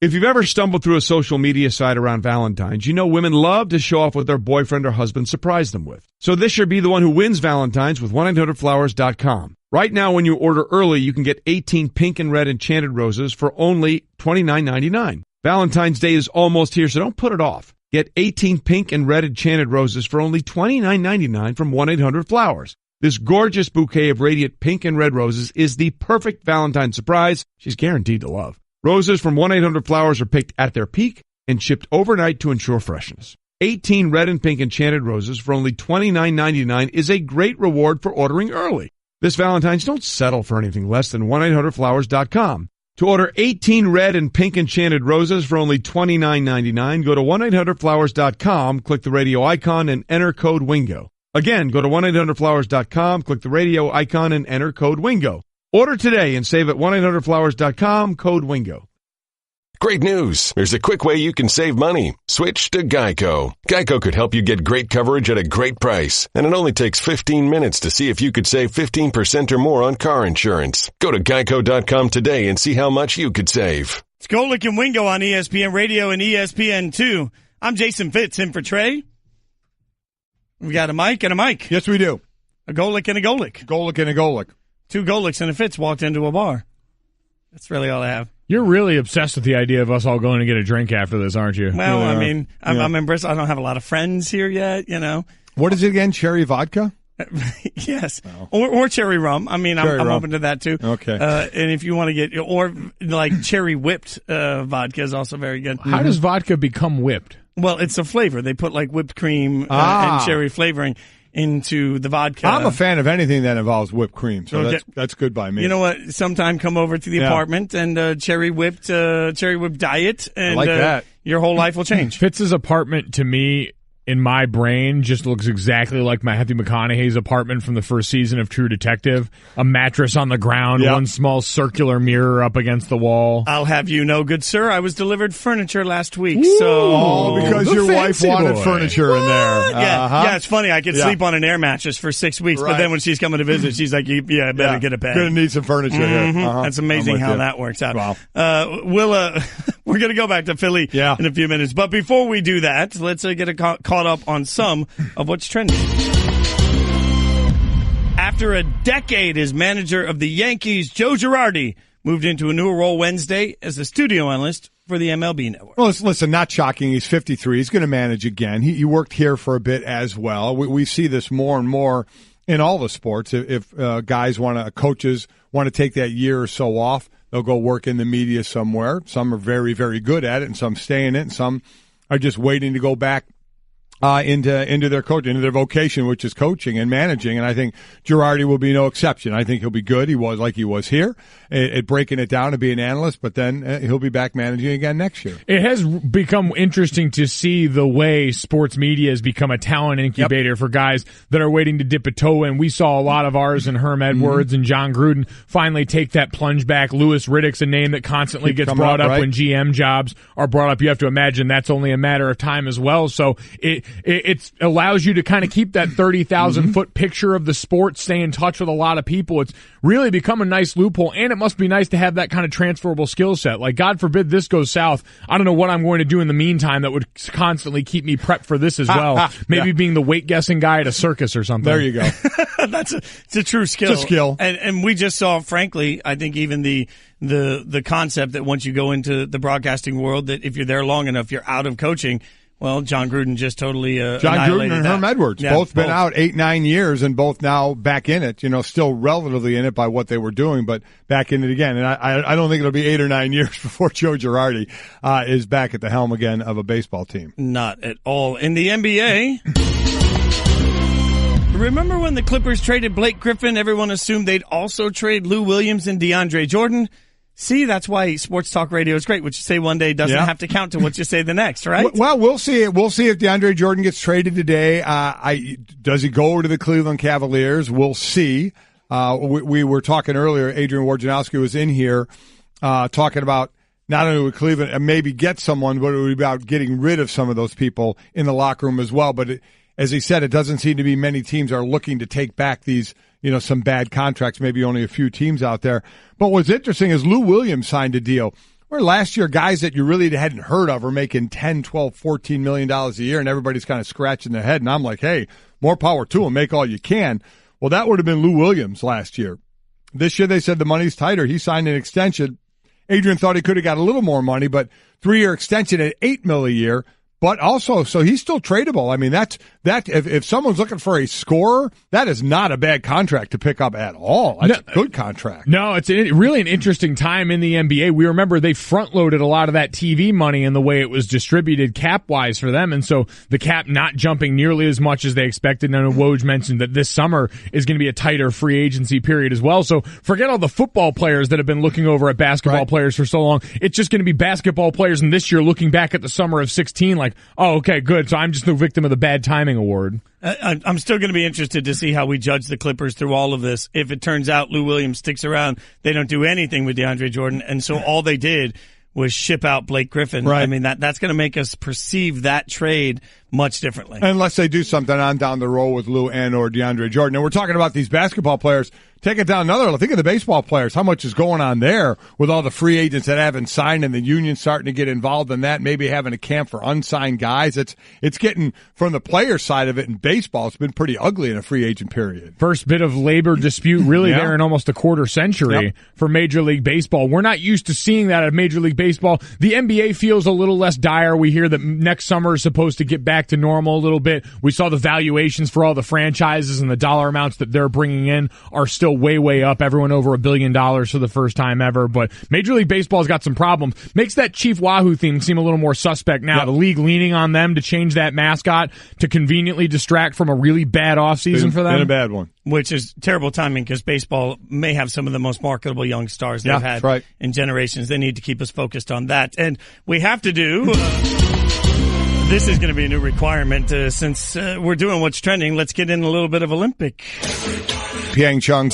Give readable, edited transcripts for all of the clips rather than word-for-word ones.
If you've ever stumbled through a social media site around Valentine's, you know women love to show off what their boyfriend or husband surprised them with. So this should be the one who wins Valentine's with 1-800-Flowers.com. Right now, when you order early, you can get 18 pink and red enchanted roses for only $29.99. Valentine's Day is almost here, so don't put it off. Get 18 pink and red enchanted roses for only $29.99 from 1-800-Flowers. This gorgeous bouquet of radiant pink and red roses is the perfect Valentine's surprise she's guaranteed to love. Roses from 1-800-Flowers are picked at their peak and shipped overnight to ensure freshness. 18 red and pink enchanted roses for only $29.99 is a great reward for ordering early. This Valentine's, don't settle for anything less than 1-800-Flowers.com. To order 18 red and pink enchanted roses for only $29.99, go to 1-800-Flowers.com, click the radio icon, and enter code WINGO. Again, go to 1-800-Flowers.com, click the radio icon, and enter code WINGO. Order today and save at 1-800-Flowers.com, code WINGO. Great news. There's a quick way you can save money. Switch to Geico. Geico could help you get great coverage at a great price. And it only takes 15 minutes to see if you could save 15% or more on car insurance. Go to geico.com today and see how much you could save. It's Golick and Wingo on ESPN Radio and ESPN2. I'm Jason Fitz, in for Trey. We got a Mike and a Mike. Yes, we do. A Golick and a Golick. Golick and a Golick. Two Golicks and a Fitz walked into a bar. That's really all I have. You're really obsessed with the idea of us all going to get a drink after this, aren't you? Well, I mean, I'm in Bristol. I don't have a lot of friends here yet, you know. What is it again? Cherry vodka? Yes. Or cherry rum. I mean, I'm open to that too. Okay. And if you want to get, or like cherry whipped vodka is also very good. How does vodka become whipped? Well, it's a flavor. They put like whipped cream and cherry flavoring into the vodka. I'm a fan of anything that involves whipped cream, so that's good by me. You know what? Sometime come over to the apartment and cherry whipped diet, and I like that. Your whole life will change. Fitz's apartment, to me, in my brain, just looks exactly like Matthew McConaughey's apartment from the first season of True Detective. A mattress on the ground, one small circular mirror up against the wall. I'll have you know, good sir, I was delivered furniture last week. Ooh, so because your wife wanted furniture in there. Yeah, it's funny. I could sleep on an air mattress for 6 weeks, but then when she's coming to visit, she's like, I better get a bed. Gonna need some furniture here. That's amazing how that works out. Wow. We're going to go back to Philly in a few minutes. But before we do that, let's get caught up on some of what's trending. After a decade as manager of the Yankees, Joe Girardi moved into a new role Wednesday as a studio analyst for the MLB Network. Well, listen, not shocking. He's 53. He's going to manage again. He worked here for a bit as well. We see this more and more in all the sports. If coaches want to take that year or so off, they'll go work in the media somewhere. Some are very, very good at it, and some stay in it, and some are just waiting to go back into their coaching, into their vocation, which is coaching and managing. And I think Girardi will be no exception. I think he'll be good. He was here at breaking it down to be an analyst, but then he'll be back managing again next year. It has become interesting to see the way sports media has become a talent incubator for guys that are waiting to dip a toe in. We saw a lot of ours and Herm Edwards and John Gruden finally take that plunge back. Louis Riddick's a name that constantly gets brought up when GM jobs are brought up. You have to imagine that's only a matter of time as well. So it allows you to kind of keep that 30,000 foot picture of the sport, stay in touch with a lot of people. It's really become a nice loophole, and it must be nice to have that kind of transferable skill set. Like, God forbid this goes south. I don't know what I'm going to do in the meantime that would constantly keep me prepped for this as well. Maybe being the weight guessing guy at a circus or something. There you go. It's a true skill. It's a skill. And we just saw, frankly, I think even the concept that once you go into the broadcasting world, that if you're there long enough, you're out of coaching. Well, John Gruden just totally John Gruden and Herm Edwards, both been out 8-9 years and both now back in it, still relatively in it by what they were doing, but back in it again. And I don't think it'll be 8 or 9 years before Joe Girardi is back at the helm again of a baseball team. Not at all. In the NBA, remember when the Clippers traded Blake Griffin, everyone assumed they'd also trade Lou Williams and DeAndre Jordan? See, that's why sports talk radio is great. What you say one day doesn't have to count to what you say the next, right? Well, we'll see. We'll see if DeAndre Jordan gets traded today. Does he go over to the Cleveland Cavaliers? We'll see. We were talking earlier. Adrian Wojnarowski was in here talking about not only would Cleveland maybe get someone, but it would be about getting rid of some of those people in the locker room as well. But as he said, it doesn't seem to be many teams are looking to take back these, some bad contracts, maybe only a few teams out there. But what's interesting is Lou Williams signed a deal where last year guys that you really hadn't heard of were making $10, $12, $14 million a year, and everybody's kind of scratching their head. And I'm like, hey, more power to them. Make all you can. Well, that would have been Lou Williams last year. This year they said the money's tighter. He signed an extension. Adrian thought he could have got a little more money, but 3-year extension at $8 million a year. But also, so he's still tradable. I mean, that if someone's looking for a scorer, that is not a bad contract to pick up at all. That's a good contract. No, it's really an interesting time in the NBA. We remember they front-loaded a lot of that TV money in the way it was distributed cap-wise for them, and so the cap not jumping nearly as much as they expected. And Woj mentioned that this summer is going to be a tighter free agency period as well. So forget all the football players that have been looking over at basketball players for so long. It's just going to be basketball players, and this year looking back at the summer of 16 like, oh, okay, good. So I'm just the victim of the bad timing award. I'm still going to be interested to see how we judge the Clippers through all of this. If it turns out Lou Williams sticks around, they don't do anything with DeAndre Jordan, and so all they did was ship out Blake Griffin. Right. I mean, that's going to make us perceive that trade much differently. Unless they do something on down the road with Lou and or DeAndre Jordan. And we're talking about these basketball players. Take it down another level. Think of the baseball players. How much is going on there with all the free agents that haven't signed and the union starting to get involved in that, maybe having a camp for unsigned guys. It's getting, from the player side of it in baseball, it's been pretty ugly in a free agent period. First bit of labor dispute really there in almost a quarter century for Major League Baseball. We're not used to seeing that at Major League Baseball. The NBA feels a little less dire. We hear that next summer is supposed to get back to normal a little bit. We saw the valuations for all the franchises and the dollar amounts that they're bringing in are still way, way up. Everyone over $1 billion for the first time ever. But Major League Baseball's got some problems. Makes that Chief Wahoo theme seem a little more suspect now. The league leaning on them to change that mascot to conveniently distract from a really bad offseason for them. Been a bad one. Which is terrible timing because baseball may have some of the most marketable young stars they've had in generations. They need to keep us focused on that. And we have to do... This is going to be a new requirement since we're doing what's trending. Let's get in a little bit of Olympic Pyeongchang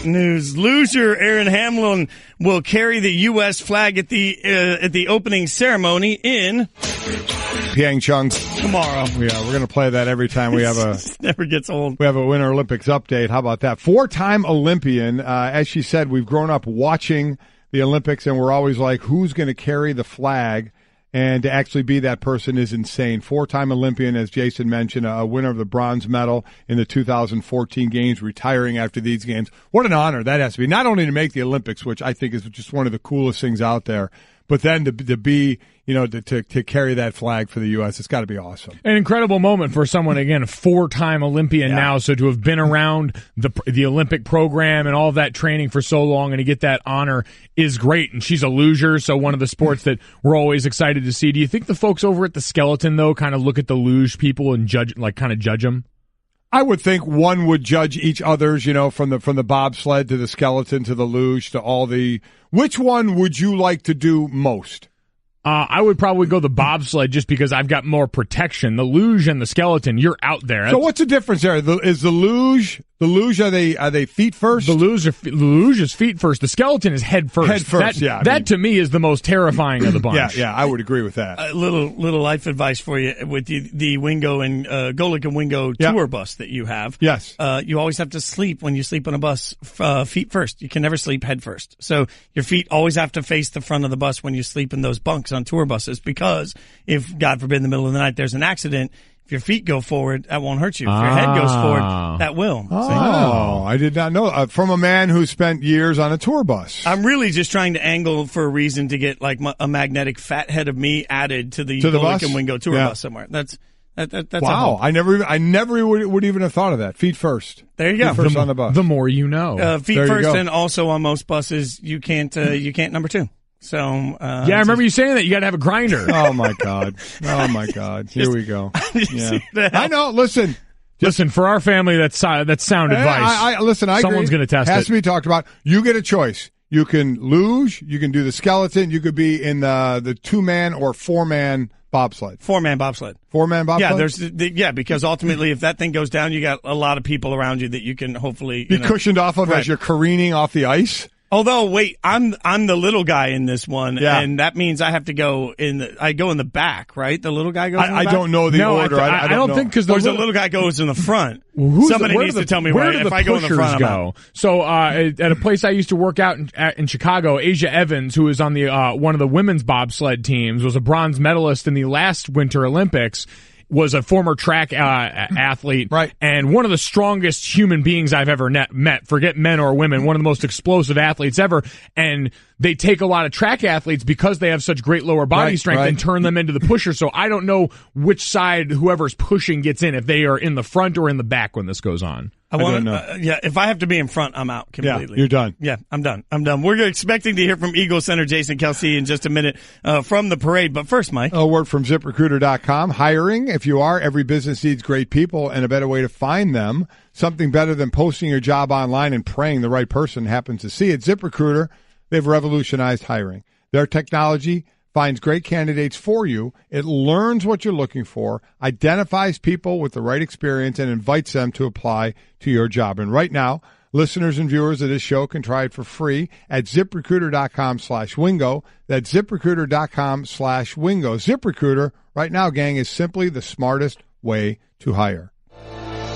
news. Loser Aaron Hamlin will carry the U.S. flag at the opening ceremony in Pyeongchang tomorrow. Yeah, we're going to play that every time we have never gets old. We have a Winter Olympics update. How about that? 4-time Olympian. As she said, we've grown up watching the Olympics, and we're always like, who's going to carry the flag? And to actually be that person is insane. 4-time Olympian, as Jason mentioned, a winner of the bronze medal in the 2014 games, retiring after these games. What an honor that has to be. Not only to make the Olympics, which I think is just one of the coolest things out there, but then to be, to carry that flag for the U.S., it's got to be awesome. An incredible moment for someone, again, a 4-time Olympian now, so to have been around the Olympic program and all of that training for so long and to get that honor is great. And she's a luger, so one of the sports that we're always excited to see. Do you think the folks over at the skeleton, though, kind of look at the luge people and judge them? I would think one would judge each other's, from the bobsled to the skeleton to the luge to all the. Which one would you like to do most? I would probably go the bobsled just because I've got more protection. The luge and the skeleton, you're out there. So what's the difference there? Is the luge, are they feet first? The luge is feet first. The skeleton is head first. Head first, That to me is the most terrifying of the bunch. Yeah, I would agree with that. Little life advice for you with the Wingo and Golic and Wingo tour bus that you have. Yes. You always have to sleep when you sleep on a bus feet first. You can never sleep head first. So your feet always have to face the front of the bus when you sleep in those bunks on tour buses, because if, God forbid, in the middle of the night there's an accident, if your feet go forward, that won't hurt you. If your head goes forward, that will. Oh, I did not know. From a man who spent years on a tour bus. I'm really just trying to angle for a reason to get like a magnetic fat head of me added to the Golic and Wingo tour bus somewhere. That's wow. I never would even have thought of that. Feet first. There you go. Feet first on the bus. The more you know. Feet first, and also on most buses you can't number two. So I remember you saying that you got to have a grinder. Oh my God! Here we go. I know. Listen, for our family, that's sound advice. I Someone's going to test it. Has to be talked about. You get a choice. You can luge. You can do the skeleton. You could be in the 2-man or 4-man bobsled. 4-man bobsled. 4-man bobsled? Yeah, because ultimately if that thing goes down, you got a lot of people around you that you can hopefully... Be cushioned off of as you're careening off the ice? Although, wait, I'm the little guy in this one, Yeah. and that means I have to go in the back, right? The little guy goes in the I back? don't know the order. I don't think because the little guy goes in the front. Somebody needs to tell me where if do the I go in the front, I'm go. out. So at a place I used to work out in Chicago, Asia Evans, who is on the one of the women's bobsled teams, was a bronze medalist in the last Winter Olympics. Was a former track athlete, right? And one of the strongest human beings I've ever met. Forget men or women. One of the most explosive athletes ever. And they take a lot of track athletes because they have such great lower body strength and turn them into the pusher. So I don't know which side whoever's pushing gets in, if they are in the front or in the back when this goes on. I don't know. If I have to be in front, I'm out completely. Yeah, you're done. Yeah, I'm done. We're expecting to hear from Eagle Center Jason Kelce in just a minute from the parade. But first, Mike. A word from ZipRecruiter.com. Hiring, if you are, every business needs great people and a better way to find them. Something better than posting your job online and praying the right person happens to see it. ZipRecruiter, they've revolutionized hiring. Their technology finds great candidates for you. It learns what you're looking for, identifies people with the right experience, and invites them to apply to your job. And right now, listeners and viewers of this show can try it for free at ZipRecruiter.com/Wingo. That's ZipRecruiter.com/Wingo. ZipRecruiter, right now, gang, is simply the smartest way to hire.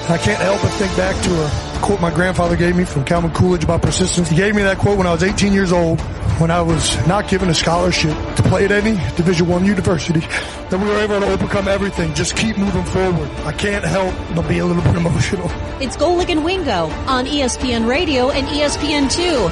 I can't help but think back to a quote my grandfather gave me from Calvin Coolidge about persistence. He gave me that quote when I was 18 years old, when I was not given a scholarship to play at any Division I university, that we were able to overcome everything. Just keep moving forward. I can't help but be a little bit emotional. It's Golick and Wingo on ESPN Radio and ESPN2.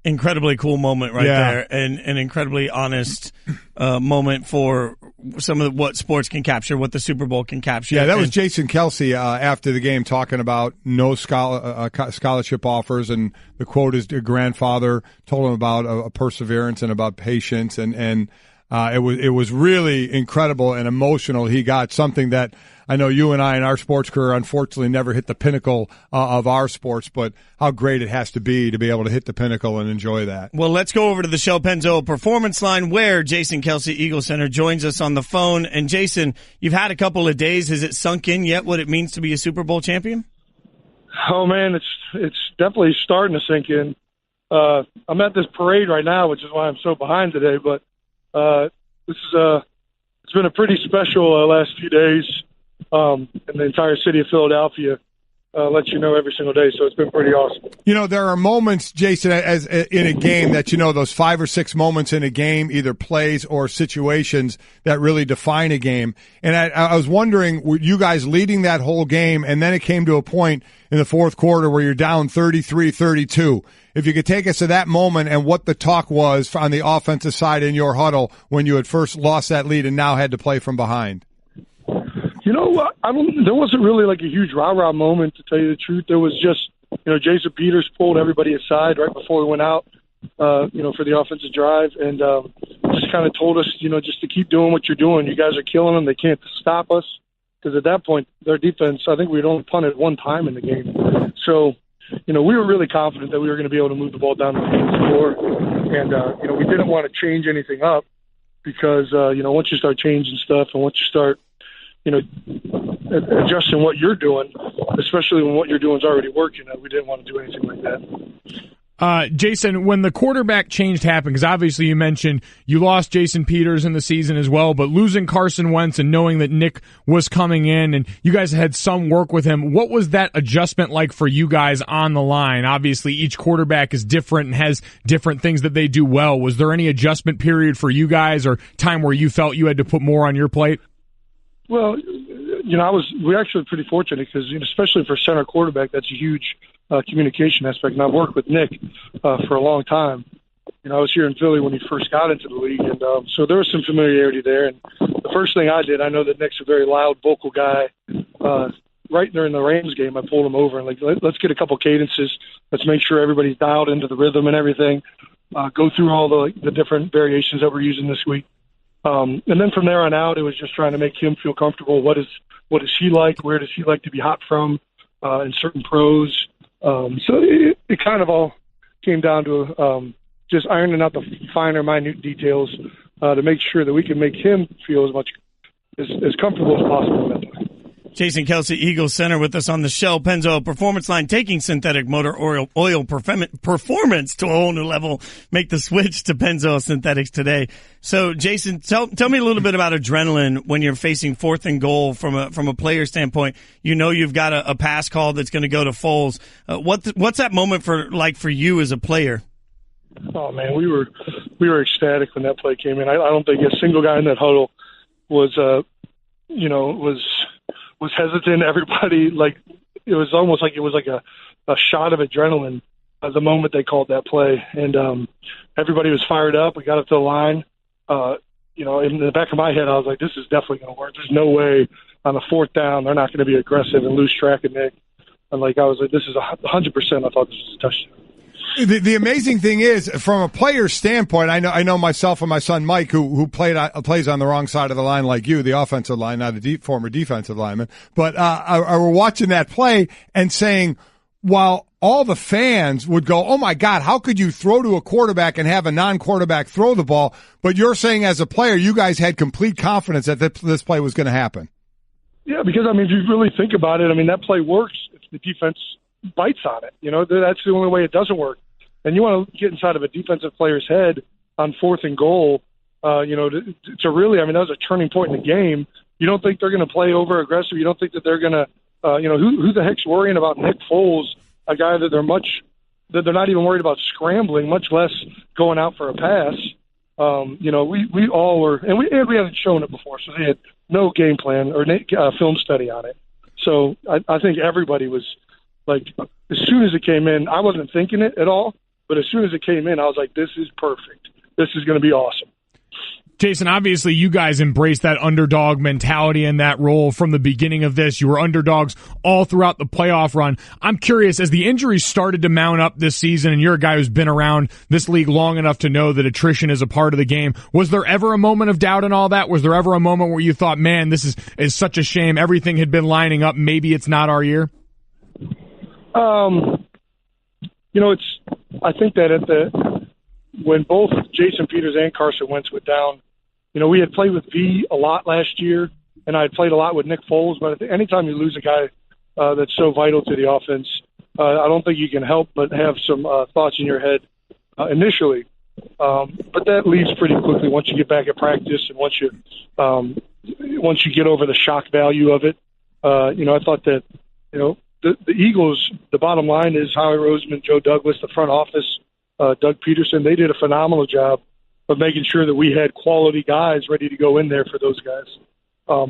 Incredibly cool moment there, and an incredibly honest moment for some of what sports can capture, what the Super Bowl can capture. Yeah, that was Jason Kelce after the game talking about no scholarship offers, and the quote is, your grandfather told him about a perseverance and about patience, and it was really incredible and emotional. He got something that I know you and I in our sports career unfortunately never hit the pinnacle of our sports, but how great it has to be able to hit the pinnacle and enjoy that. Well, let's go over to the Shell Pennzoil Performance Line where Jason Kelce, Eagle Center, joins us on the phone. And Jason, you've had a couple of days. Has it sunk in yet what it means to be a Super Bowl champion? Oh, man, it's definitely starting to sink in. I'm at this parade right now, which is why I'm so behind today, but it's been a pretty special last few days. And the entire city of Philadelphia lets you know every single day, so it's been pretty awesome. You know, there are moments, Jason, as in a game that, you know, those 5 or 6 moments in a game, either plays or situations that really define a game. And I was wondering, were you guys leading that whole game, and then it came to a point in the fourth quarter where you're down 33-32. If you could take us to that moment and what the talk was on the offensive side in your huddle when you had first lost that lead and now had to play from behind. You know, there wasn't really like a huge rah-rah moment, to tell you the truth. There was just, you know, Jason Peters pulled everybody aside right before we went out, you know, for the offensive drive, and just kind of told us, you know, just to keep doing what you're doing. You guys are killing them. They can't stop us. Because at that point, their defense, I think we'd only punted one time in the game. So, you know, we were really confident that we were going to be able to move the ball down the field score. And, you know, we didn't want to change anything up because, you know, once you start changing stuff and once you start, you know, adjusting what you're doing, especially when what you're doing is already working, we didn't want to do anything like that. Jason, when the quarterback change happened, because obviously you mentioned you lost Jason Peters in the season as well, but losing Carson Wentz and knowing that Nick was coming in and you guys had some work with him, what was that adjustment like for you guys on the line? Obviously, each quarterback is different and has different things that they do well. Was there any adjustment period for you guys or time where you felt you had to put more on your plate? Well, you know, we're actually pretty fortunate because, you know, especially for center quarterback, that's a huge communication aspect. And I've worked with Nick for a long time. You know, I was here in Philly when he first got into the league, and so there was some familiarity there. And the first thing I did, I know that Nick's a very loud, vocal guy. Right during the Rams game, I pulled him over and let's get a couple cadences. Let's make sure everybody's dialed into the rhythm and everything. Go through all the different variations that we're using this week. And then from there on out, it was just trying to make him feel comfortable. What is he like? Where does he like to be hot from in certain pros? So it kind of all came down to just ironing out the finer, minute details to make sure that we can make him feel as comfortable as possible mentally. Jason Kelce, Eagles center, with us on the Shell Pennzoil Performance Line, taking synthetic motor oil performance to a whole new level. Make the switch to Pennzoil Synthetics today. So, Jason, tell me a little bit about adrenaline when you're facing 4th and goal from a player standpoint. You know you've got a pass call that's going to go to Foles. What's that moment for you as a player? Oh man, we were ecstatic when that play came in. I don't think a single guy in that huddle was hesitant. Everybody, like, it was almost like it was like a shot of adrenaline the moment they called that play, and everybody was fired up. We got up to the line. In the back of my head, I was like, this is definitely going to work. There's no way on a 4th down they're not going to be aggressive and lose track of Nick. And I was like, this is 100%. I thought this was a touchdown. The amazing thing is, from a player's standpoint, I know myself and my son Mike, who plays on the wrong side of the line like you, the offensive line, not a former defensive lineman, but we're watching that play and saying, while all the fans would go, oh my God, how could you throw to a quarterback and have a non-quarterback throw the ball? But you're saying as a player, you guys had complete confidence that this play was going to happen. Yeah, because, if you really think about it, that play works if the defense bites on it. That's the only way it doesn't work. And you want to get inside of a defensive player's head on 4th and goal, to really, that was a turning point in the game. You don't think they're going to play over aggressive. You don't think that they're going to, who the heck's worrying about Nick Foles, a guy that they're not even worried about scrambling, much less going out for a pass. We all were, and we hadn't shown it before, so they had no game plan or film study on it. So I think everybody was like, as soon as it came in, I wasn't thinking it at all. But as soon as it came in, I was like, this is perfect. This is going to be awesome. Jason, obviously you guys embraced that underdog mentality in that role from the beginning of this. You were underdogs all throughout the playoff run. I'm curious, as the injuries started to mount up this season, and you're a guy who's been around this league long enough to know that attrition is a part of the game, was there ever a moment of doubt in all that? Was there ever a moment where you thought, man, this is such a shame, everything had been lining up, maybe it's not our year? I think that when both Jason Peters and Carson Wentz went down, we had played with V a lot last year, and I had played a lot with Nick Foles. But anytime you lose a guy that's so vital to the offense, I don't think you can help but have some thoughts in your head initially. But that leaves pretty quickly once you get back at practice and once you get over the shock value of it. I thought that the Eagles, the bottom line is Howie Roseman, Joe Douglas, the front office, Doug Peterson, they did a phenomenal job of making sure that we had quality guys ready to go in there for those guys.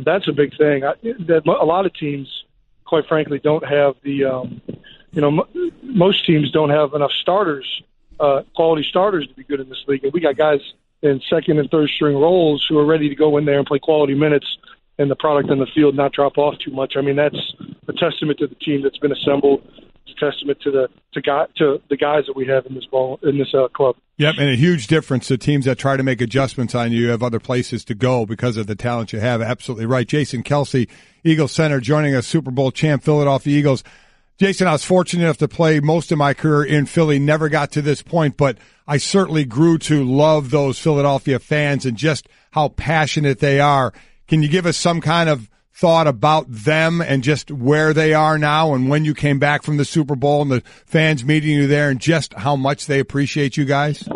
That's a big thing. A lot of teams, quite frankly, don't have most teams don't have enough starters, quality starters to be good in this league. And we got guys in 2nd and 3rd string roles who are ready to go in there and play quality minutes and the product on the field not drop off too much. That's a testament to the team that's been assembled. It's a testament to the guys that we have in this club. Yep, and a huge difference to teams that try to make adjustments on you. You have other places to go because of the talent you have. Absolutely right. Jason Kelce, Eagles center, joining us, Super Bowl champ, Philadelphia Eagles. Jason, I was fortunate enough to play most of my career in Philly, never got to this point, but I certainly grew to love those Philadelphia fans and just how passionate they are. Can you give us some kind of thought about them and just where they are now and when you came back from the Super Bowl and the fans meeting you there and just how much they appreciate you guys?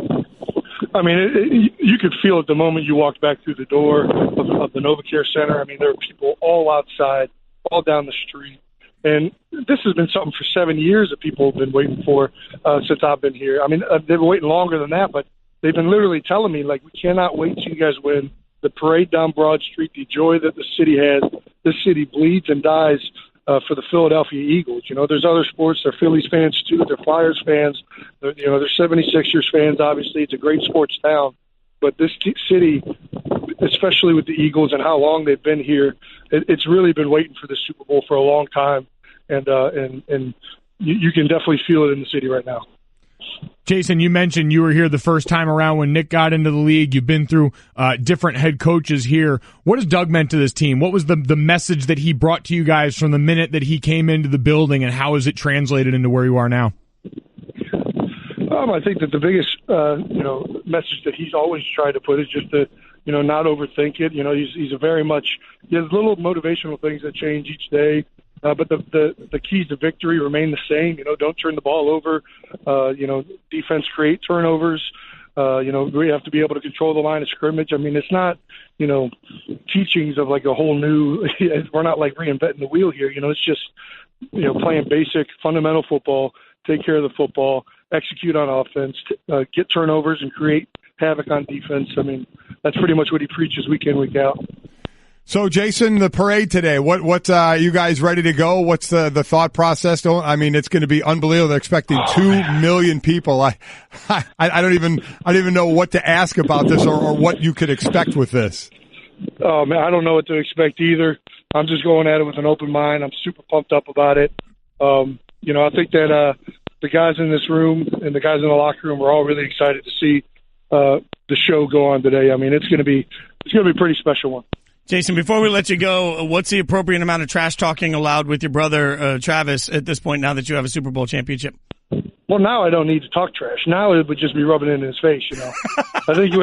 You could feel it the moment you walked back through the door of the NovaCare Center. There were people all outside, all down the street. And this has been something for 7 years that people have been waiting for since I've been here. They've been waiting longer than that, but they've been literally telling me, we cannot wait till you guys win. The parade down Broad Street, the joy that the city has. This city bleeds and dies for the Philadelphia Eagles. There's other sports. They're Phillies fans, too. They're Flyers fans. They're 76ers fans, obviously. It's a great sports town. But this city, especially with the Eagles and how long they've been here, it's really been waiting for the Super Bowl for a long time. And you can definitely feel it in the city right now. Jason, you mentioned you were here the first time around when Nick got into the league. You've been through different head coaches here. What has Doug meant to this team? What was the message that he brought to you guys from the minute that he came into the building, and how has it translated into where you are now? I think that the biggest, message that he's always tried to put is just to, not overthink it. He's a very much, he has little motivational things that change each day. But the keys to victory remain the same. Don't turn the ball over. Defense create turnovers. We have to be able to control the line of scrimmage. I mean, it's not, teachings of like a whole new, we're not like reinventing the wheel here. It's just, playing basic fundamental football, take care of the football, execute on offense, get turnovers and create havoc on defense. I mean, that's pretty much what he preaches week in, week out. So, Jason, the parade today, what you guys ready to go? What's the thought process? I mean, it's going to be unbelievable. They're expecting 2 million people. I don't even know what to ask about this or what you could expect with this. Oh, man, I don't know what to expect either. I'm just going at it with an open mind. I'm super pumped up about it. I think that the guys in this room and the guys in the locker room are all really excited to see the show go on today. I mean, it's going to be a pretty special one. Jason, before we let you go, what's the appropriate amount of trash talking allowed with your brother Travis at this point now that you have a Super Bowl championship? Well, now I don't need to talk trash. Now it would just be rubbing it in his face, I think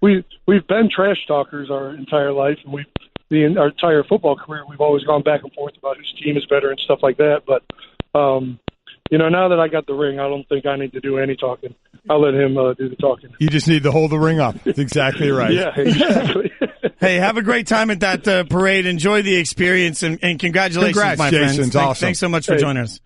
we've been trash talkers our entire life, and our entire football career, we've always gone back and forth about whose team is better and stuff like that. But, now that I got the ring, I don't think I need to do any talking. I'll let him do the talking. You just need to hold the ring up. That's exactly right. Yeah, exactly. Hey, have a great time at that parade. Enjoy the experience, and congratulations, my Jason. friends. Awesome. Thanks so much for joining us.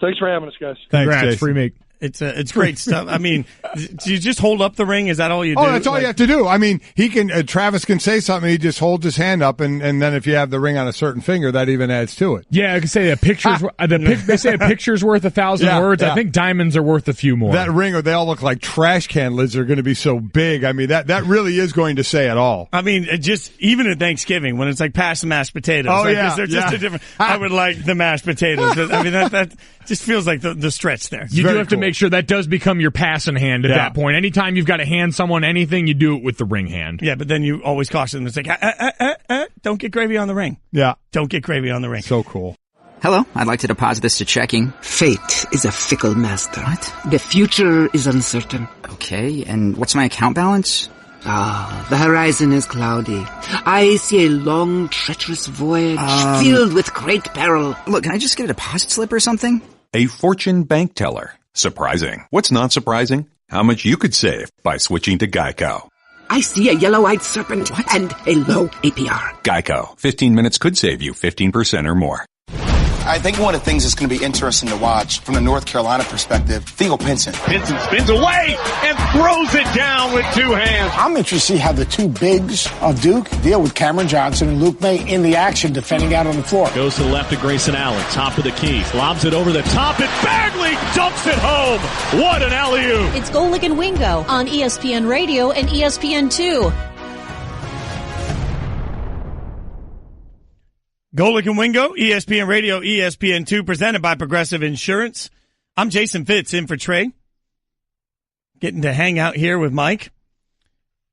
Thanks for having us, guys. Thanks, Jason. Free make. It's great stuff. I mean, do you just hold up the ring? Is that all you do? Oh, that's all you have to do. I mean, he can. Travis can say something. He just holds his hand up, and then if you have the ring on a certain finger, that even adds to it. Yeah, I can say a picture's. They say a picture's worth 1,000 words. Yeah. I think diamonds are worth a few more. That ring, or they all look like trash can lids. Are going to be so big. I mean, that really is going to say it all. I mean, just even at Thanksgiving when it's like pass the mashed potatoes. Oh, like, yeah, is there just a different? I would like the mashed potatoes. I mean, that just feels like the stretch there. You do have to make sure that does become your passing hand at that point. Anytime you've got to hand someone anything, you do it with the ring hand. Yeah, but then you always caution them. It's like, don't get gravy on the ring. Yeah. Don't get gravy on the ring. So cool. Hello, I'd like to deposit this to checking. Fate is a fickle master. What? The future is uncertain. Okay, and what's my account balance? The horizon is cloudy. I see a long, treacherous voyage filled with great peril. Look, can I just get a deposit slip or something? A fortune bank teller. Surprising. What's not surprising? How much you could save by switching to Geico. I see a yellow-eyed serpent and a low APR. Geico. 15 minutes could save you 15% or more. I think one of the things that's going to be interesting to watch from the North Carolina perspective, Theo Pinson. Pinson spins away and throws it down with two hands. I'm interested to see how the two bigs of Duke deal with Cameron Johnson and Luke May in the action defending out on the floor. Goes to the left of Grayson Allen, top of the key, lobs it over the top, and Bagley dumps it home. What an alley-oop. It's Golick and Wingo on ESPN Radio and ESPN2. Golick and Wingo, ESPN Radio, ESPN2, presented by Progressive Insurance. I'm Jason Fitz, in for Trey. Getting to hang out here with Mike.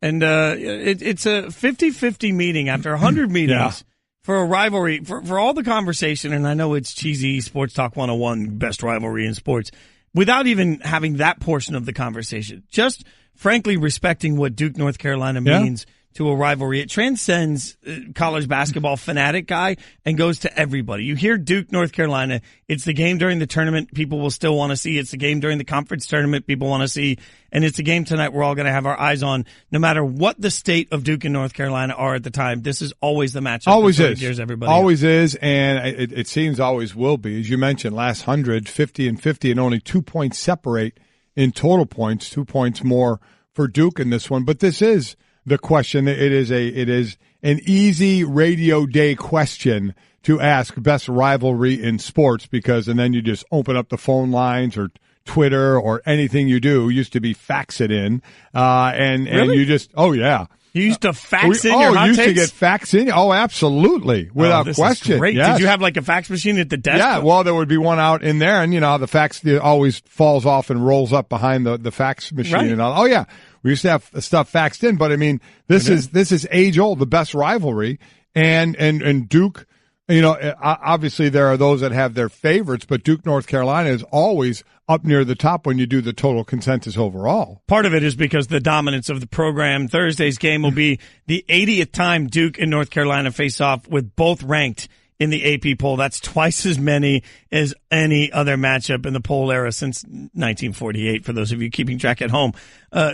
And it's a 50-50 meeting after 100 meetings for a rivalry, for all the conversation, and I know it's cheesy, Sports Talk 101, best rivalry in sports, without even having that portion of the conversation. Just, frankly, respecting what Duke, North Carolina means to a rivalry. It transcends college basketball fanatic guy and goes to everybody. You hear Duke, North Carolina, it's the game during the tournament people will still want to see. It's the game during the conference tournament people want to see. And it's a game tonight we're all going to have our eyes on. No matter what the state of Duke and North Carolina are at the time, this is always the matchup. Always is. Always is, and it seems always will be. As you mentioned, last 100, 50 and 50, and only 2 points separate in total points, 2 points more for Duke in this one. But this is the question. It is an easy radio day question to ask, best rivalry in sports, and then you just open up the phone lines or Twitter or anything you do. Used to be fax it in, and you just You used to fax in your hot takes? takes? To get fax in? Oh, absolutely, without question. Great. Yes. Did you have like a fax machine at the desk? Yeah, well, there would be one out in there, and you know how the fax always falls off and rolls up behind the fax machine right. and all. Oh yeah, we used to have stuff faxed in, but I mean, this is age old, the best rivalry, and Duke Obviously there are those that have their favorites, but Duke, North Carolina is always up near the top when you do the total consensus overall. Part of it is because the dominance of the program. Thursday's game will be the 80th time Duke and North Carolina face off, with both ranked in the AP poll. That's twice as many as any other matchup in the poll era since 1948, for those of you keeping track at home.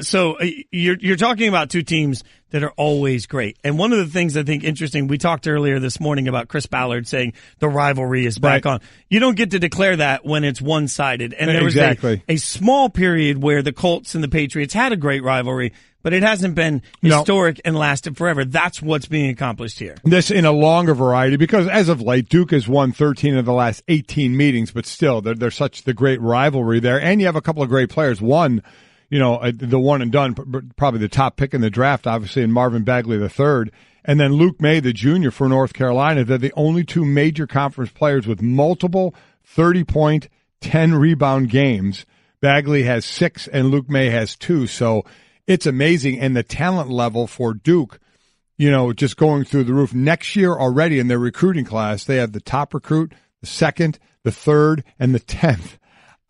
So you're talking about two teams that are always great. And one of the things I think interesting, we talked earlier this morning about Chris Ballard saying the rivalry is back on. You don't get to declare that when it's one-sided. And there was a small period where the Colts and the Patriots had a great rivalry, but it hasn't been historic and lasted forever. That's what's being accomplished here. This in a longer variety, because as of late, Duke has won 13 of the last 18 meetings, but still, there's such the great rivalry there. And you have a couple of great players. One, the one and done, probably the top pick in the draft, obviously, in Marvin Bagley III. And then Luke May, the junior for North Carolina. They're the only two major conference players with multiple 30-point, 10-rebound games. Bagley has 6 and Luke May has 2. So it's amazing. And the talent level for Duke, just going through the roof. Next year already in their recruiting class, they have the top recruit, the second, the third, and the 10th.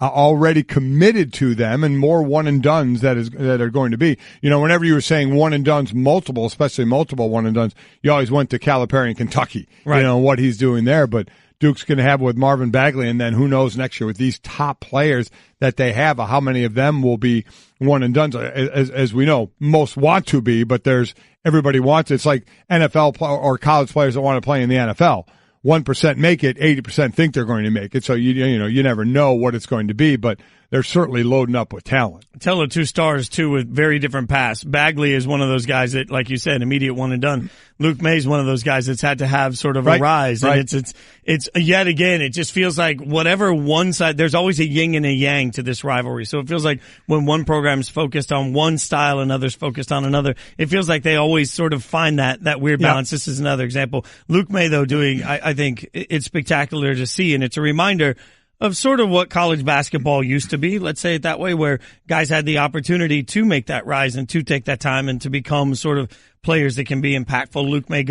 Already committed to them, and more one-and-dones that are going to be. Whenever you were saying one-and-dones, multiple, especially multiple one-and-dones, you always went to Calipari in Kentucky, right. What he's doing there. But Duke's going to have with Marvin Bagley, and then who knows next year with these top players that they have, how many of them will be one-and-dones. As we know, most want to be, but everybody wants it. It's like NFL or college players that want to play in the NFL. 1% make it, 80% think they're going to make it. So you never know what it's going to be, but they're certainly loading up with talent. Tell the 2 stars too with very different paths. Bagley is one of those guys that, like you said, immediate one and done. Luke May is one of those guys that's had to have sort of a rise, and it's yet again. It just feels like whatever one side. There's always a yin and a yang to this rivalry. So it feels like when one program is focused on one style and others focused on another, it feels like they always sort of find that weird balance. This is another example. Luke May though doing, I think it's spectacular to see, and it's a reminder of sort of what college basketball used to be, let's say it that way, where guys had the opportunity to make that rise and to take that time and to become sort of players that can be impactful. Luke May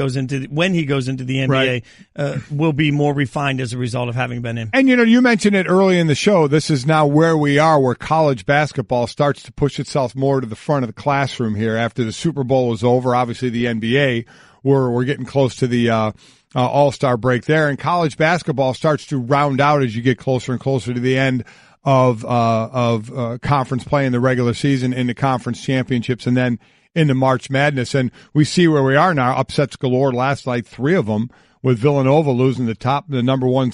when he goes into the NBA, will be more refined as a result of having been in. And you mentioned it early in the show. This is now where we are, where college basketball starts to push itself more to the front of the classroom here. After the Super Bowl is over, obviously the NBA, we're getting close to the All-Star break there, and college basketball starts to round out as you get closer and closer to the end of conference play in the regular season, into conference championships, and then into March Madness. And we see where we are now. Upsets galore last night, 3 of them, with Villanova losing the number one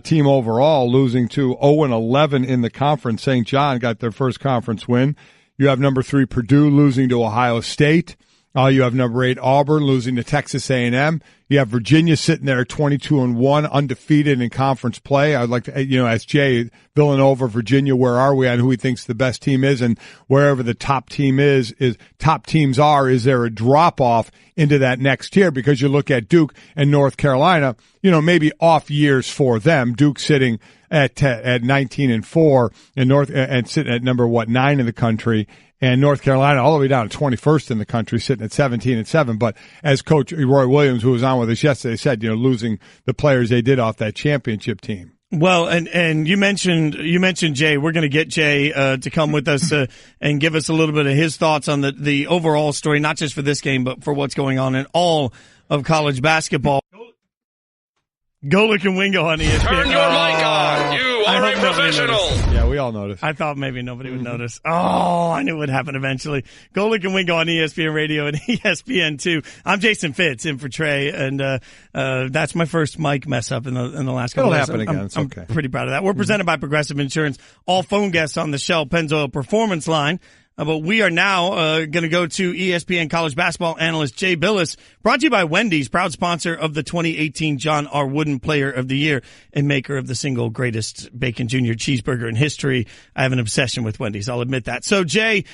team overall, losing to 0-11 in the conference. St. John got their first conference win. You have number 3 Purdue losing to Ohio State. You have number 8 Auburn losing to Texas A&M. You have Virginia sitting there 22-1, undefeated in conference play. I'd like to, ask Jay, Villanova, Virginia, where are we on who he thinks the best team is, and wherever the top team is top teams are, is there a drop off into that next tier? Because you look at Duke and North Carolina, maybe off years for them. Duke sitting at 19-4 and sitting at number 9 in the country. And North Carolina all the way down to 21st in the country, sitting at 17-7. But as Coach Roy Williams, who was on with us yesterday, said, losing the players they did off that championship team. Well, and you mentioned Jay. We're going to get Jay to come with us and give us a little bit of his thoughts on the overall story, not just for this game, but for what's going on in all of college basketball. Golic and Wingo on ESPN. Turn your mic on. You are a professional. Yeah, we all noticed. I thought maybe nobody would notice. Oh, I knew it would happen eventually. Golic and Wingo on ESPN Radio and ESPN2. I'm Jason Fitz in for Trey, and that's my first mic mess up in the last couple of days. It'll happen again. It's okay. I'm pretty proud of that. We're presented by Progressive Insurance. All phone guests on the Shell Pennzoil Performance Line. But we are now going to go to ESPN college basketball analyst Jay Billis, brought to you by Wendy's, proud sponsor of the 2018 John R. Wooden Player of the Year and maker of the single greatest Bacon Jr. cheeseburger in history. I have an obsession with Wendy's, I'll admit that. So, Jay,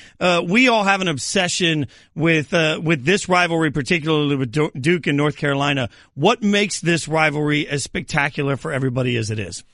we all have an obsession with this rivalry, particularly with Duke and North Carolina. What makes this rivalry as spectacular for everybody as it is?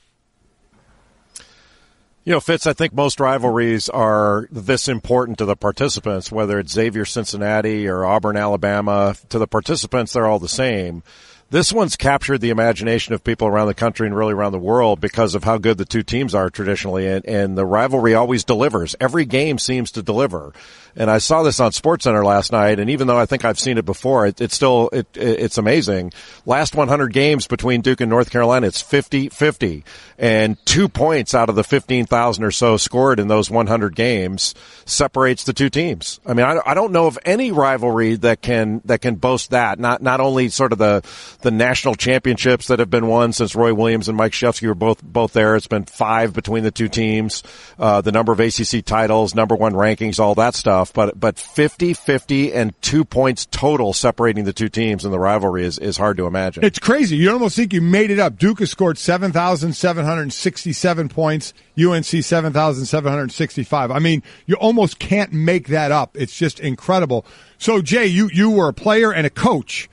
Fitz, I think most rivalries are this important to the participants, whether it's Xavier Cincinnati or Auburn, Alabama. To the participants, they're all the same. This one's captured the imagination of people around the country and really around the world because of how good the two teams are traditionally, and the rivalry always delivers. Every game seems to deliver. And I saw this on SportsCenter last night, and even though I think I've seen it before, it's amazing. Last 100 games between Duke and North Carolina, it's 50-50, and 2 points out of the 15,000 or so scored in those 100 games separates the two teams. I mean, I don't know of any rivalry that can boast that. Not only sort of the national championships that have been won since Roy Williams and Mike Krzyzewski were both there. It's been 5 between the two teams. The number of ACC titles, number 1 rankings, all that stuff. But 50-50 and 2 points total separating the two teams in the rivalry is hard to imagine. It's crazy. You almost think you made it up. Duke has scored 7,767 points. UNC 7,765. I mean, you almost can't make that up. It's just incredible. So, Jay, you were a player and a coach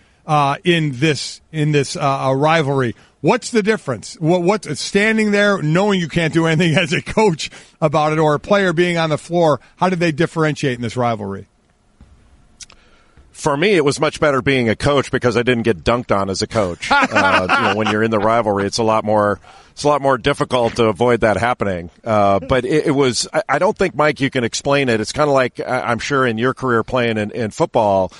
in this rivalry. What's the difference? What's standing there knowing you can't do anything as a coach about it, or a player being on the floor? How did they differentiate in this rivalry? For me, it was much better being a coach because I didn't get dunked on as a coach. When you're in the rivalry, it's a lot more difficult to avoid that happening. But it was. I don't think, Mike, you can explain it. It's kind of like I'm sure in your career playing in football.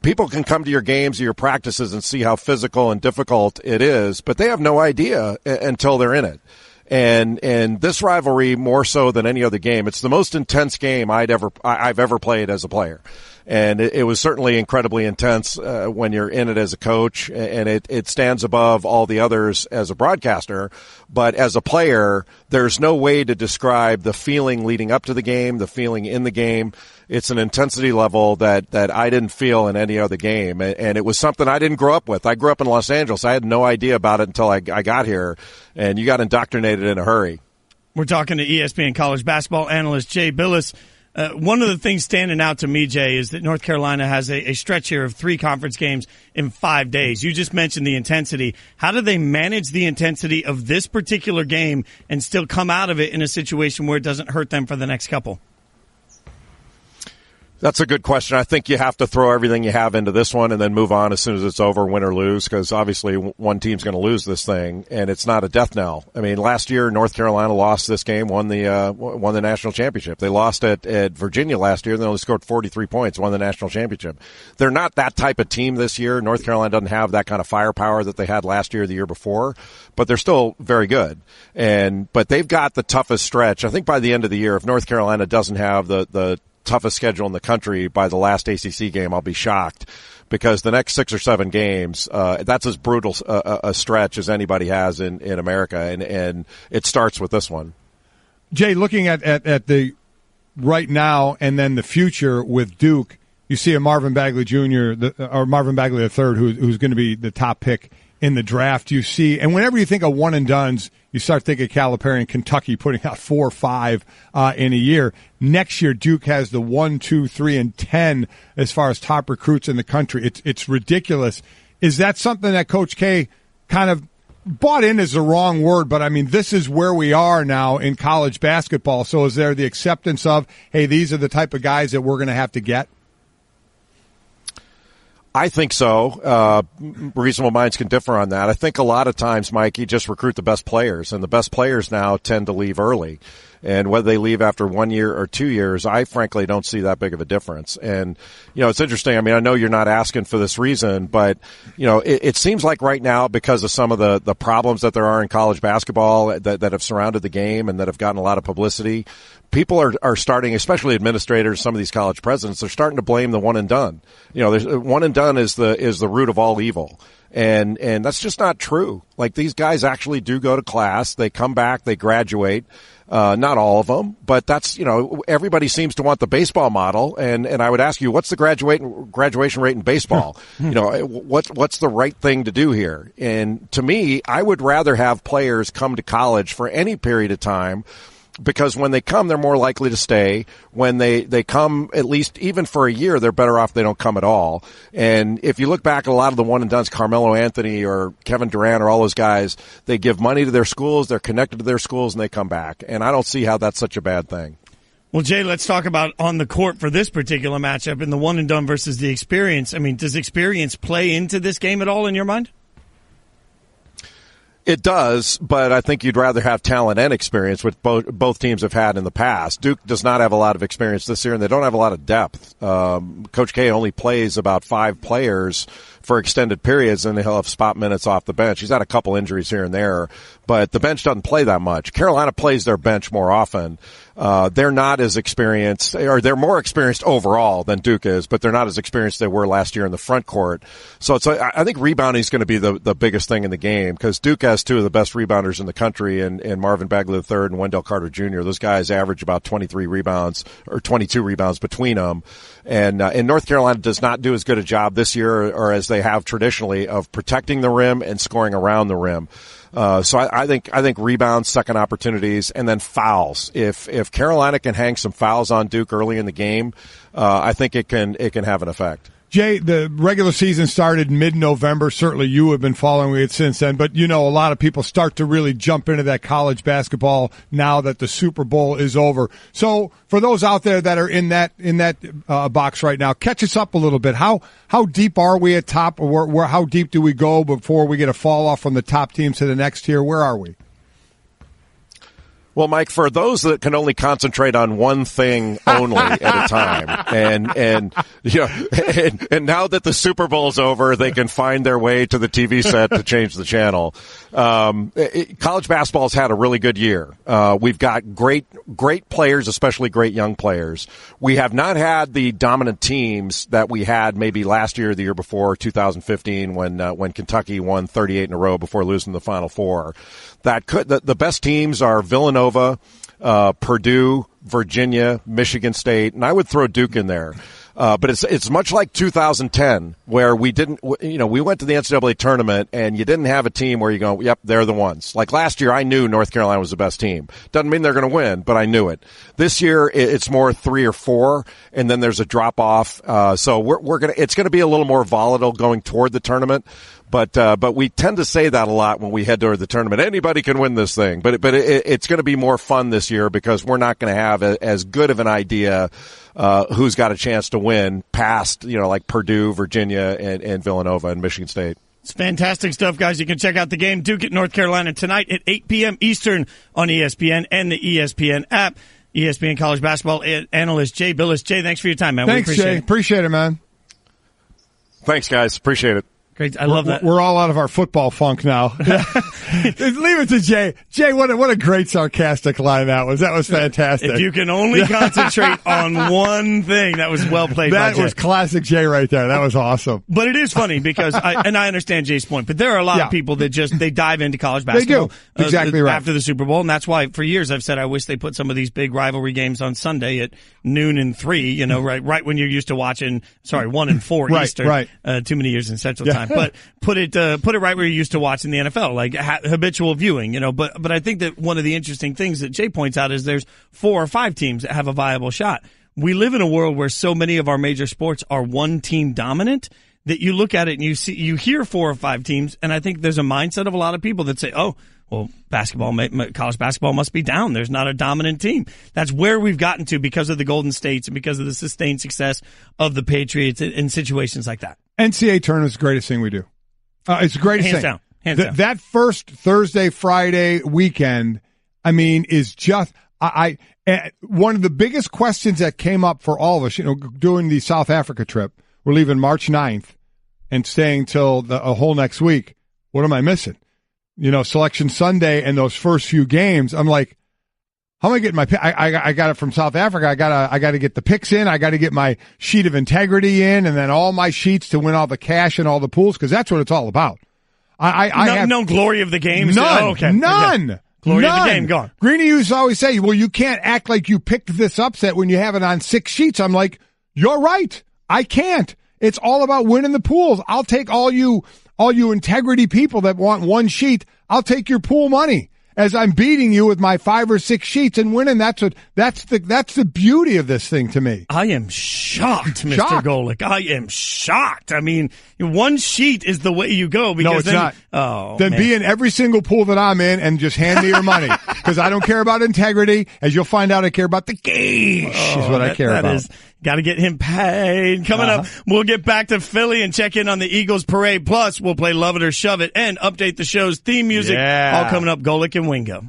People can come to your games or your practices and see how physical and difficult it is, but they have no idea until they're in it. And this rivalry, more so than any other game, it's the most intense game I've ever played as a player. And it was certainly incredibly intense when you're in it as a coach, and it stands above all the others as a broadcaster. But as a player, there's no way to describe the feeling leading up to the game, the feeling in the game. It's an intensity level that I didn't feel in any other game, and it was something I didn't grow up with. I grew up in Los Angeles. I had no idea about it until I got here, and you got indoctrinated in a hurry. We're talking to ESPN college basketball analyst Jay Billis. One of the things standing out to me, Jay, is that North Carolina has a stretch here of 3 conference games in 5 days. You just mentioned the intensity. How do they manage the intensity of this particular game and still come out of it in a situation where it doesn't hurt them for the next couple? That's a good question. I think you have to throw everything you have into this one and then move on as soon as it's over, win or lose, because obviously one team's going to lose this thing, and it's not a death knell. I mean, last year North Carolina lost this game, won the national championship. They lost at Virginia last year. They only scored 43 points, won the national championship. They're not that type of team this year. North Carolina doesn't have that kind of firepower that they had last year or the year before, but they're still very good. But they've got the toughest stretch. I think by the end of the year, if North Carolina doesn't have the toughest schedule in the country by the last ACC game, I'll be shocked, because the next 6 or 7 games, that's as brutal a stretch as anybody has in America, and it starts with this one. Jay, looking at the right now and then the future with Duke, you see a Marvin Bagley Jr. or Marvin Bagley III, who's going to be the top pick in the draft. You see, and whenever you think of one and dones, you start thinking Calipari and Kentucky putting out 4 or 5 in a year. Next year, Duke has the 1, 2, 3, and 10 as far as top recruits in the country. It's ridiculous. Is that something that Coach K kind of bought in? Is the wrong word, but I mean, this is where we are now in college basketball. So is there the acceptance of, hey, these are the type of guys that we're going to have to get? I think so. Reasonable minds can differ on that. I think a lot of times, Mike, you just recruit the best players, and the best players now tend to leave early. And whether they leave after 1 year or 2 years, I frankly don't see that big of a difference. And, it's interesting. I mean, I know you're not asking for this reason, but, it seems like right now, because of some of the problems that there are in college basketball that have surrounded the game and that have gotten a lot of publicity, people are starting, especially administrators, some of these college presidents, they're starting to blame the one and done. There's one and done is the root of all evil. And that's just not true. Like, these guys actually do go to class. They come back, they graduate. Not all of them, but that's, everybody seems to want the baseball model. And I would ask you, what's the graduation rate in baseball? What's the right thing to do here? And to me, I would rather have players come to college for any period of time, because when they come, they're more likely to stay. When they come, at least even for a year, they're better off they don't come at all. And if you look back at a lot of the one-and-dones, Carmelo Anthony or Kevin Durant or all those guys, they give money to their schools, they're connected to their schools, and they come back. And I don't see how that's such a bad thing. Well, Jay, let's talk about on the court for this particular matchup in the one and done versus the experience. I mean, does experience play into this game at all in your mind? It does, but I think you'd rather have talent and experience, which both teams have had in the past. Duke does not have a lot of experience this year, and they don't have a lot of depth. Coach K only plays about 5 players for extended periods, and he'll have spot minutes off the bench. He's had a couple injuries here and there, but the bench doesn't play that much. Carolina plays their bench more often. They're not as experienced, or they're more experienced overall than Duke is, but they're not as experienced as they were last year in the front court. So I think rebounding is going to be the biggest thing in the game, because Duke has 2 of the best rebounders in the country, and Marvin Bagley III and Wendell Carter Jr. Those guys average about 23 rebounds or 22 rebounds between them. And North Carolina does not do as good a job this year, or as they have traditionally, of protecting the rim and scoring around the rim. So I think rebounds, second opportunities, and then fouls. If Carolina can hang some fouls on Duke early in the game, I think it can have an effect. Jay, the regular season started mid-November. Certainly you have been following it since then, but a lot of people start to really jump into that college basketball now that the Super Bowl is over. So for those out there that are in that box right now, catch us up a little bit. How deep are we at top, or how deep do we go before we get a fall off from the top teams to the next tier? Where are we? Well, Mike, for those that can only concentrate on one thing only at a time, and now that the Super Bowl's over, they can find their way to the TV set to change the channel. College basketball's had a really good year. We've got great players, especially great young players. We have not had the dominant teams that we had maybe last year or the year before, 2015, when Kentucky won 38 in a row before losing the Final Four. The best teams are Villanova, Purdue, Virginia, Michigan State, and I would throw Duke in there. But it's much like 2010, where we went to the NCAA tournament and you didn't have a team where you go, yep, they're the ones. Like last year, I knew North Carolina was the best team. Doesn't mean they're going to win, but I knew it. This year, it's more 3 or 4, and then there's a drop off. So it's going to be a little more volatile going toward the tournament. But we tend to say that a lot when we head toward the tournament. Anybody can win this thing, but it's going to be more fun this year because we're not going to have as good of an idea who's got a chance to win past like Purdue, Virginia, and Villanova and Michigan State. It's fantastic stuff, guys. You can check out the game, Duke at North Carolina tonight at 8 p.m. Eastern on ESPN and the ESPN app. ESPN college basketball analyst Jay Billis. Jay, thanks for your time, man. Thanks, Jay. Appreciate it, man. Thanks, guys. Appreciate it. Great. I love that. We're all out of our football funk now. Leave it to Jay. Jay, what a great sarcastic line that was. That was fantastic. If you can only concentrate on one thing, that was well played by Jay. That was classic Jay right there. That was awesome. But it is funny because I understand Jay's point, but there are a lot of people that they dive into college basketball. They do. Exactly right. After the Super Bowl, and that's why for years I've said I wish they put some of these big rivalry games on Sunday at noon and 3, right when you're used to watching, 1 and 4 Eastern. Right. Too many years in Central Time. But put it right where you're used to watching the NFL, like habitual viewing, But I think that one of the interesting things that Jay points out is there's 4 or 5 teams that have a viable shot. We live in a world where so many of our major sports are one team dominant that you look at it and you hear 4 or 5 teams, and I think there's a mindset of a lot of people that say, oh, well, college basketball must be down. There's not a dominant team. That's where we've gotten to because of the Golden States and because of the sustained success of the Patriots in situations like that. NCAA tournament is the greatest thing we do. It's the greatest thing. Hands down. That first Thursday, Friday weekend, is just one of the biggest questions that came up for all of us, doing the South Africa trip. We're leaving March 9th and staying till a whole next week. What am I missing? Selection Sunday and those first few games. I'm like, how am I getting my pick? I got it from South Africa. I got to get the picks in. I got to get my sheet of integrity in, and then all my sheets to win all the cash and all the pools, because that's what it's all about. I have no glory of the game. None. Oh, okay. None. Glory of the game gone. Greeny used to always say, well, you can't act like you picked this upset when you have it on 6 sheets. I'm like, you're right. I can't. It's all about winning the pools. I'll take all you integrity people that want one sheet. I'll take your pool money as I'm beating you with my 5 or 6 sheets and winning. That's the beauty of this thing to me. I am shocked, Mr. Golick. I am shocked. One sheet is the way you go. Because no, it's not. Oh, then man. be in every single pool that I'm in and just hand me your money. because I don't care about integrity. As you'll find out, I care about the cash is what I care about. Got to get him paid. Coming up, we'll get back to Philly and check in on the Eagles parade. Plus, we'll play Love It or Shove It and update the show's theme music. All coming up, Golic and Wingo.